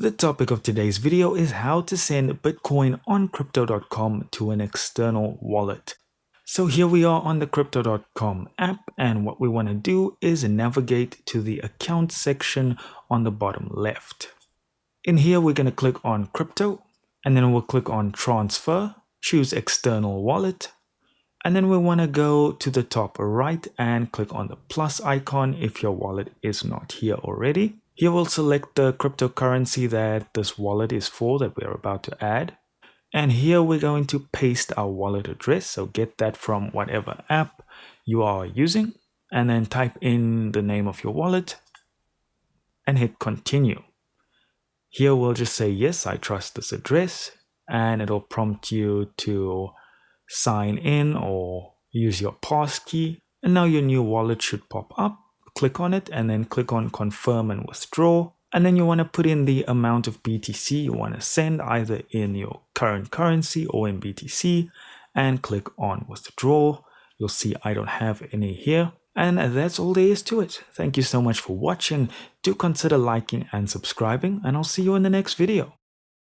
The topic of today's video is how to send Bitcoin on Crypto.com to an external wallet. So here we are on the Crypto.com app, and what we want to do is navigate to the account section on the bottom left. In here we're going to click on Crypto, and then we'll click on Transfer, choose External Wallet, and then we want to go to the top right and click on the plus icon if your wallet is not here already. Here we'll select the cryptocurrency that this wallet is for that we're about to add. And here we're going to paste our wallet address. So get that from whatever app you are using and then type in the name of your wallet and hit continue. Here we'll just say, yes, I trust this address, and it'll prompt you to sign in or use your passkey. And now your new wallet should pop up. Click on it and then click on confirm and withdraw. And then you want to put in the amount of BTC you want to send, either in your current currency or in BTC, and click on withdraw. You'll see I don't have any here. And that's all there is to it. Thank you so much for watching. Do consider liking and subscribing, and I'll see you in the next video.